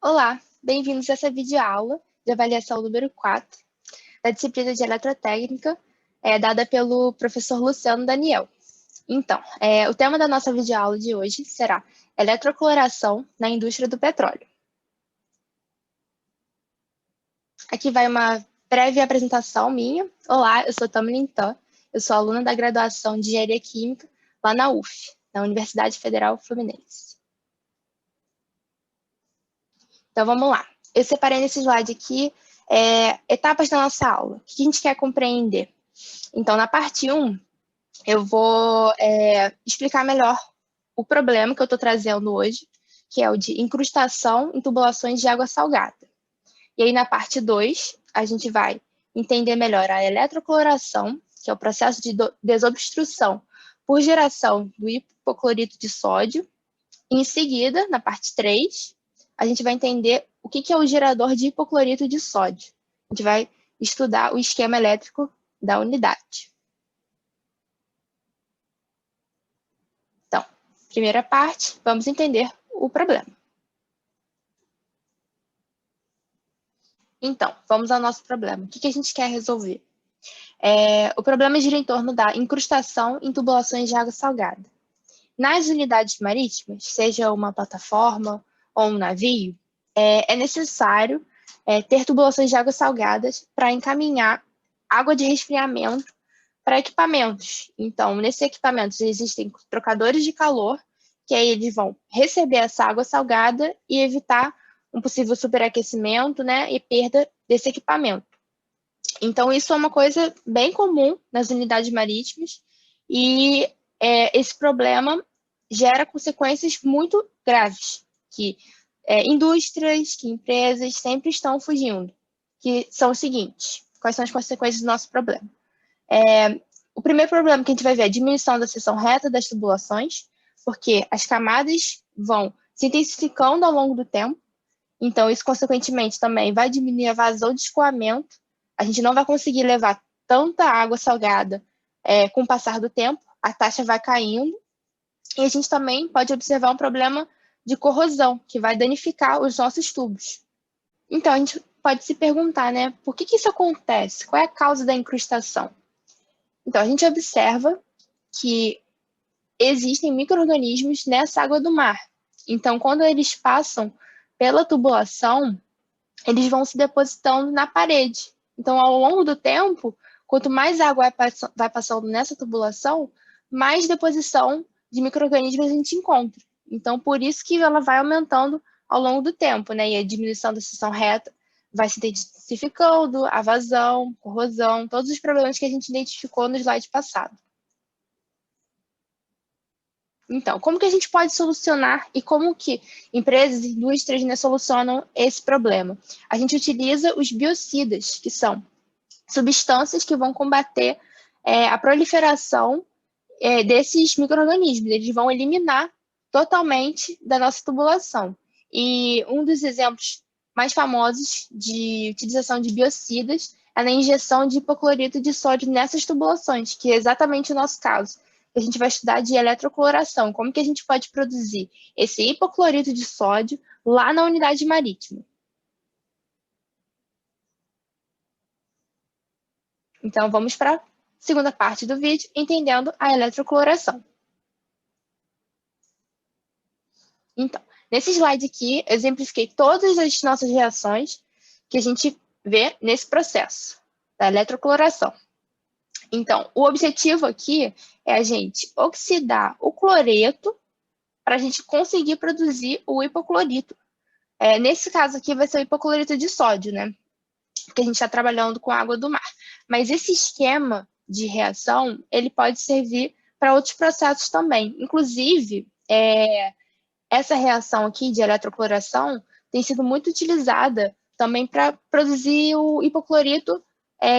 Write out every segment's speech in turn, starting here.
Olá, bem-vindos a essa videoaula de avaliação número 4 da disciplina de Eletrotécnica, dada pelo professor Luciano Daniel. Então, o tema da nossa videoaula de hoje será eletrocloração na indústria do petróleo. Aqui vai uma breve apresentação minha. Olá, eu sou Tamilin Tan, eu sou aluna da graduação de Engenharia Química lá na UF, na Universidade Federal Fluminense. Então, vamos lá. Eu separei nesse slide aqui etapas da nossa aula. O que a gente quer compreender? Então, na parte 1, eu vou explicar melhor o problema que eu estou trazendo hoje, que é o de incrustação em tubulações de água salgada. E aí, na parte 2, a gente vai entender melhor a eletrocloração, que é o processo de desobstrução por geração do hipoclorito de sódio. E, em seguida, na parte 3, a gente vai entender o que é o gerador de hipoclorito de sódio. A gente vai estudar o esquema elétrico da unidade. Então, primeira parte, vamos entender o problema. Então, vamos ao nosso problema. O que a gente quer resolver? O problema gira em torno da incrustação em tubulações de água salgada. Nas unidades marítimas, seja uma plataforma ou um navio, é necessário ter tubulações de água salgadas para encaminhar água de resfriamento para equipamentos. Então, nesses equipamentos existem trocadores de calor, que aí eles vão receber essa água salgada e evitar um possível superaquecimento, né, e perda desse equipamento. Então, isso é uma coisa bem comum nas unidades marítimas e esse problema gera consequências muito graves, que indústrias, que empresas sempre estão fugindo, que são os seguintes: quais são as consequências do nosso problema? O primeiro problema que a gente vai ver é a diminuição da seção reta das tubulações, porque as camadas vão se intensificando ao longo do tempo, então isso, consequentemente, também vai diminuir a vazão de escoamento, a gente não vai conseguir levar tanta água salgada com o passar do tempo, a taxa vai caindo, e a gente também pode observar um problema de corrosão, que vai danificar os nossos tubos. Então, a gente pode se perguntar, né, por que isso acontece? Qual é a causa da incrustação? Então, a gente observa que existem micro-organismos nessa água do mar. Então, quando eles passam pela tubulação, eles vão se depositando na parede. Então, ao longo do tempo, quanto mais água vai passando nessa tubulação, mais deposição de micro-organismos a gente encontra. Então, por isso que ela vai aumentando ao longo do tempo, né? E a diminuição da seção reta vai se intensificando, a vazão, corrosão, todos os problemas que a gente identificou no slide passado. Então, como que a gente pode solucionar e como que empresas e indústrias, né, solucionam esse problema? A gente utiliza os biocidas, que são substâncias que vão combater a proliferação desses micro-organismos. Eles vão eliminar totalmente da nossa tubulação. E um dos exemplos mais famosos de utilização de biocidas é na injeção de hipoclorito de sódio nessas tubulações, que é exatamente o nosso caso. A gente vai estudar de eletrocloração, como que a gente pode produzir esse hipoclorito de sódio lá na unidade marítima. Então, vamos para a segunda parte do vídeo, entendendo a eletrocloração. Então, nesse slide aqui, eu exemplifiquei todas as nossas reações que a gente vê nesse processo da eletrocloração. Então, o objetivo aqui é a gente oxidar o cloreto para a gente conseguir produzir o hipoclorito. Nesse caso aqui vai ser o hipoclorito de sódio, né? Porque a gente está trabalhando com água do mar. Mas esse esquema de reação, ele pode servir para outros processos também. Inclusive, essa reação aqui de eletrocloração tem sido muito utilizada também para produzir o hipoclorito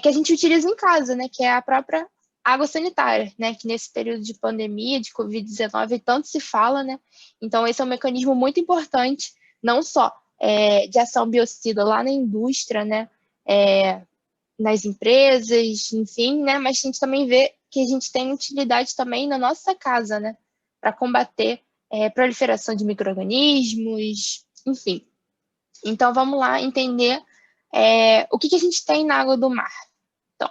que a gente utiliza em casa, né? Que é a própria água sanitária, né? Que nesse período de pandemia, de Covid-19, tanto se fala, né? Então, esse é um mecanismo muito importante, não só de ação biocida lá na indústria, né? Nas empresas, enfim, né? Mas a gente também vê que a gente tem utilidade também na nossa casa, né? Para combater proliferação de micro-organismos, enfim. Então, vamos lá entender o que a gente tem na água do mar. Então,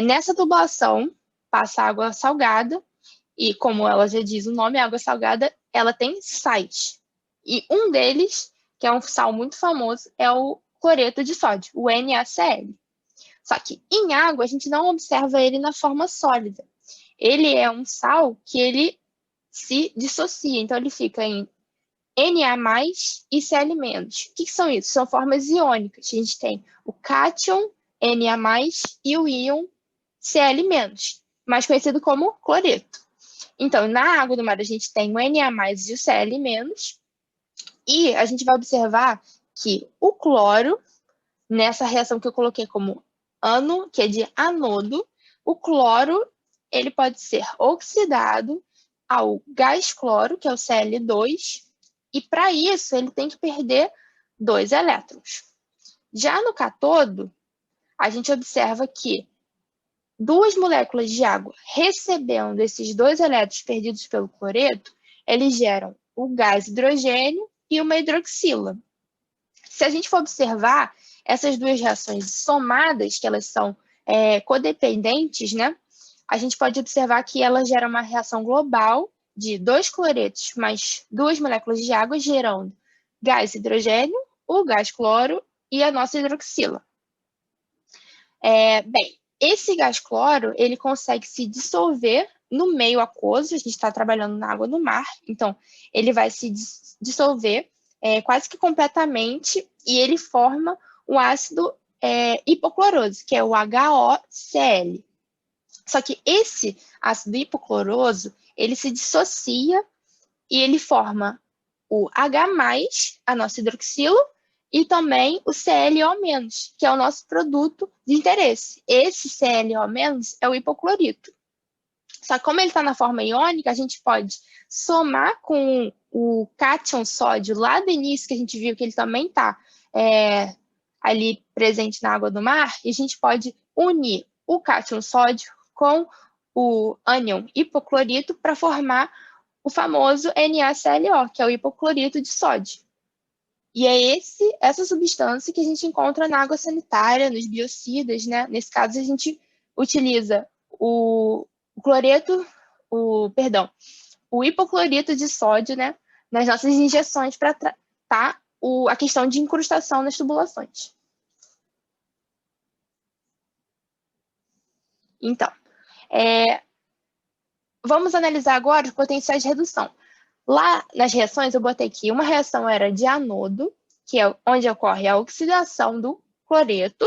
nessa tubulação, passa água salgada, e como ela já diz o nome, a água salgada, ela tem sais. E um deles, que é um sal muito famoso, é o cloreto de sódio, o NaCl. Só que em água, a gente não observa ele na forma sólida. Ele é um sal que ele se dissocia, então ele fica em Na+, e Cl-. O que são isso? São formas iônicas. A gente tem o cátion Na+, e o íon Cl-, mais conhecido como cloreto. Então, na água do mar, a gente tem o Na+ e o Cl-, e a gente vai observar que o cloro, nessa reação que eu coloquei como ano, que é de anodo, o cloro ele pode ser oxidado ao gás cloro, que é o Cl2, e para isso ele tem que perder 2 elétrons. Já no catodo, a gente observa que 2 moléculas de água recebendo esses 2 elétrons perdidos pelo cloreto, eles geram o gás hidrogênio e uma hidroxila. Se a gente for observar essas duas reações somadas, que elas são codependentes, né? A gente pode observar que elas geram uma reação global de 2 cloretos mais 2 moléculas de água, gerando gás hidrogênio, o gás cloro e a nossa hidroxila. Bem, esse gás cloro, ele consegue se dissolver no meio aquoso, a gente está trabalhando na água do mar, então ele vai se dissolver quase que completamente e ele forma o ácido hipocloroso, que é o HOCl. Só que esse ácido hipocloroso, ele se dissocia e ele forma o H+, a nossa hidroxila, e também o ClO-, que é o nosso produto de interesse. Esse ClO- é o hipoclorito. Só que como ele está na forma iônica, a gente pode somar com o cátion sódio lá do início, que a gente viu que ele também está ali presente na água do mar, e a gente pode unir o cátion sódio com o ânion hipoclorito para formar o famoso NaClO, que é o hipoclorito de sódio. E é essa substância que a gente encontra na água sanitária, nos biocidas, né? Nesse caso, a gente utiliza o hipoclorito de sódio, né? Nas nossas injeções para tratar a questão de incrustação nas tubulações. Então, vamos analisar agora os potenciais de redução. Lá nas reações, eu botei aqui, uma reação era de anodo, que é onde ocorre a oxidação do cloreto,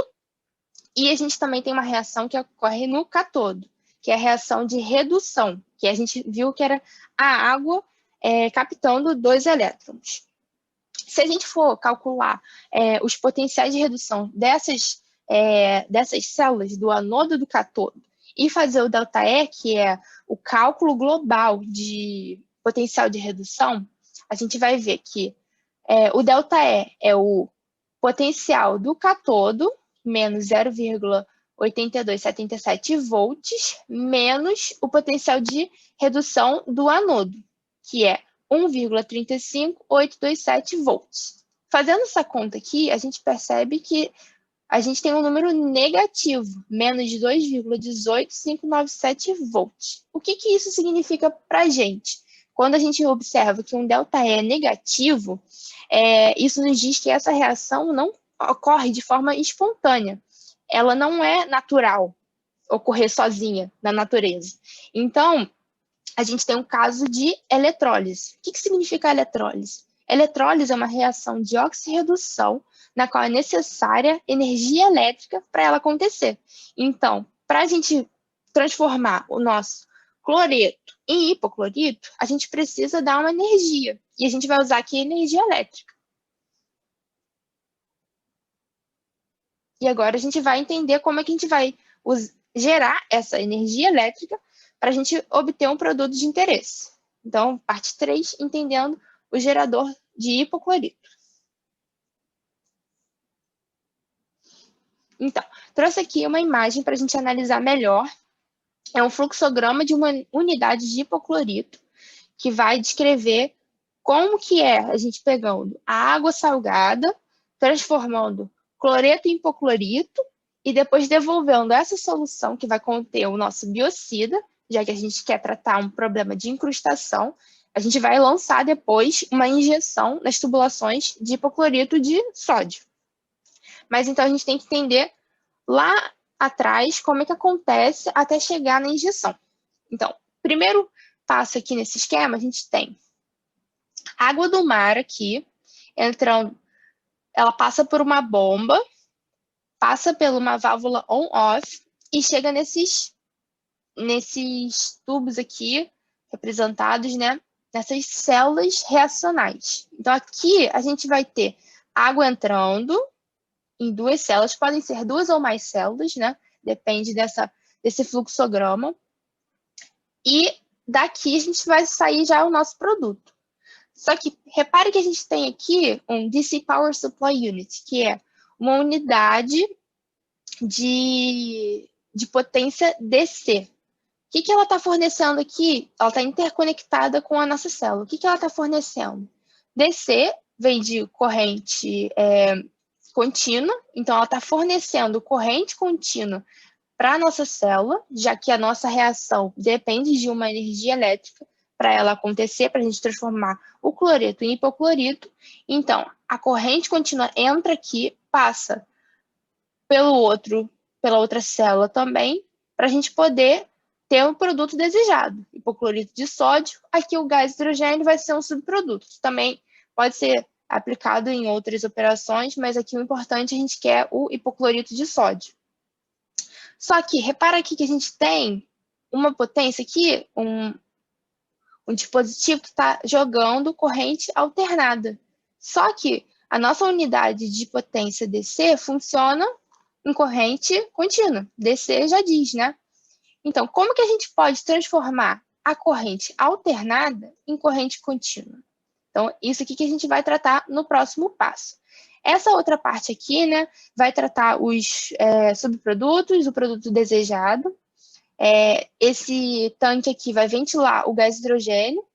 e a gente também tem uma reação que ocorre no catodo, que é a reação de redução, que a gente viu que era a água captando 2 elétrons. Se a gente for calcular os potenciais de redução dessas células do anodo e do catodo e fazer o ΔE, que é o cálculo global de potencial de redução, a gente vai ver que o ΔE é o potencial do catodo, menos 0,8277 volts, menos o potencial de redução do anodo, que é 1,35827 volts. Fazendo essa conta aqui, a gente percebe que a gente tem um número negativo, menos 2,18597 volts. O que isso significa para a gente? Quando a gente observa que um ΔE é negativo, isso nos diz que essa reação não ocorre de forma espontânea. Ela não é natural ocorrer sozinha na natureza. Então, a gente tem um caso de eletrólise. O que significa eletrólise? Eletrólise é uma reação de oxirredução na qual é necessária energia elétrica para ela acontecer. Então, para a gente transformar o nosso cloreto em hipoclorito, a gente precisa dar uma energia. E a gente vai usar aqui energia elétrica. E agora a gente vai entender como é que a gente vai gerar essa energia elétrica para a gente obter um produto de interesse. Então, parte 3, entendendo o gerador de hipoclorito. Então, trouxe aqui uma imagem para a gente analisar melhor. É um fluxograma de uma unidade de hipoclorito que vai descrever Como que é a gente pegando a água salgada, transformando cloreto em hipoclorito e depois devolvendo essa solução que vai conter o nosso biocida, já que a gente quer tratar um problema de incrustação, a gente vai lançar depois uma injeção nas tubulações de hipoclorito de sódio. Mas então a gente tem que entender lá atrás como é que acontece até chegar na injeção. Então, primeiro passo aqui nesse esquema, a gente tem água do mar aqui, entrando, ela passa por uma bomba, passa por uma válvula on-off e chega nesses tubos aqui, representados, né, nessas células reacionais. Então, aqui a gente vai ter água entrando em duas células, podem ser duas ou mais células, né, depende desse fluxograma. E daqui a gente vai sair já o nosso produto. Só que repare que a gente tem aqui um DC Power Supply Unit, que é uma unidade de potência DC. O que ela está fornecendo aqui? Ela está interconectada com a nossa célula. O que ela está fornecendo? DC vem de corrente contínua, então ela está fornecendo corrente contínua para a nossa célula, já que a nossa reação depende de uma energia elétrica para ela acontecer, para a gente transformar o cloreto em hipoclorito. Então, a corrente contínua entra aqui, passa pela outra célula também, para a gente poder ter o produto desejado. Hipoclorito de sódio, aqui o gás hidrogênio vai ser um subproduto, que também pode ser aplicado em outras operações, mas aqui o importante a gente quer o hipoclorito de sódio. Só que, repara aqui que a gente tem uma potência aqui, um dispositivo que está jogando corrente alternada. Só que a nossa unidade de potência DC funciona em corrente contínua. DC já diz, né? Então, como que a gente pode transformar a corrente alternada em corrente contínua? Então, isso aqui que a gente vai tratar no próximo passo. Essa outra parte aqui, né, vai tratar os subprodutos, o produto desejado. Esse tanque aqui vai ventilar o gás hidrogênio.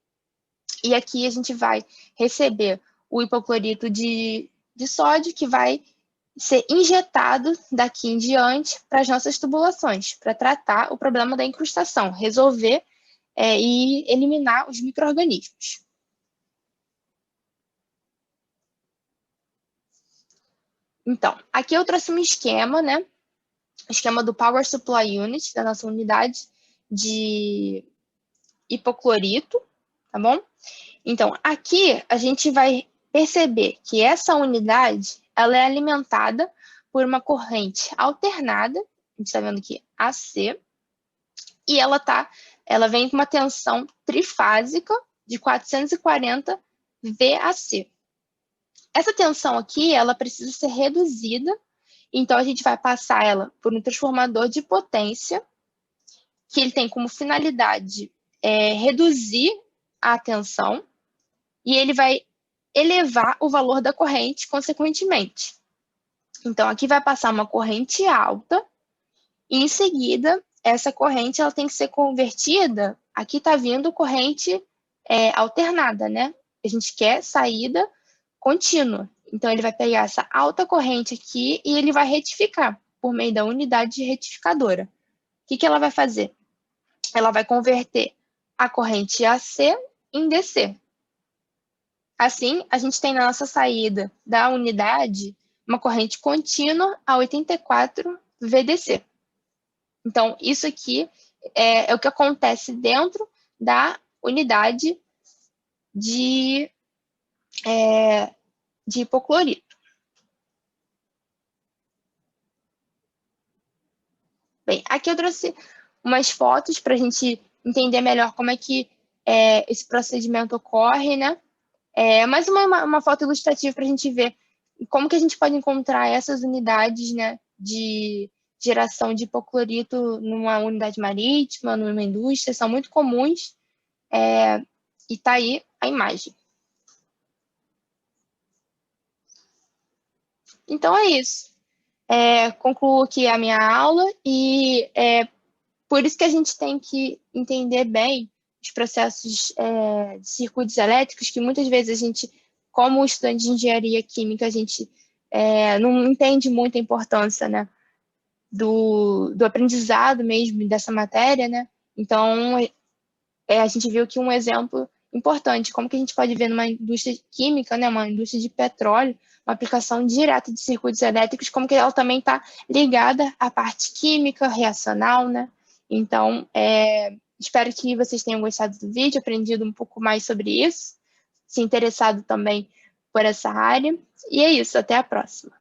E aqui a gente vai receber o hipoclorito de sódio, que vai ser injetado daqui em diante para as nossas tubulações, para tratar o problema da incrustação, resolver e eliminar os micro-organismos. Então, aqui eu trouxe um esquema, né? O esquema do Power Supply Unit, da nossa unidade de hipoclorito, tá bom? Então, aqui a gente vai perceber que essa unidade ela é alimentada por uma corrente alternada, a gente está vendo aqui AC, e ela vem com uma tensão trifásica de 440 VAC. Essa tensão aqui, ela precisa ser reduzida, então a gente vai passar ela por um transformador de potência, que ele tem como finalidade reduzir a tensão, e ele vai elevar o valor da corrente consequentemente. Então, aqui vai passar uma corrente alta, e em seguida, essa corrente ela tem que ser convertida, aqui está vindo corrente alternada, né? A gente quer saída contínua. Então, ele vai pegar essa alta corrente aqui e ele vai retificar por meio da unidade retificadora. O que ela vai fazer? Ela vai converter a corrente AC em DC. Assim, a gente tem na nossa saída da unidade uma corrente contínua a 84 VDC. Então, isso aqui é o que acontece dentro da unidade de hipoclorito. Bem, aqui eu trouxe umas fotos para a gente entender melhor como é que esse procedimento ocorre, né? Mais uma foto ilustrativa para a gente ver como que a gente pode encontrar essas unidades, né, de geração de hipoclorito numa unidade marítima, numa indústria, são muito comuns, e está aí a imagem. Então é isso. Concluo aqui a minha aula e por isso que a gente tem que entender bem os processos de circuitos elétricos, que muitas vezes a gente, como estudante de engenharia química, a gente não entende muito a importância, né, do aprendizado mesmo dessa matéria, né? Então, a gente viu aqui um exemplo importante, como que a gente pode ver numa indústria química, né, uma indústria de petróleo, uma aplicação direta de circuitos elétricos, como que ela também está ligada à parte química, reacional, né? Então, espero que vocês tenham gostado do vídeo, aprendido um pouco mais sobre isso, se interessado também por essa área. E é isso, até a próxima.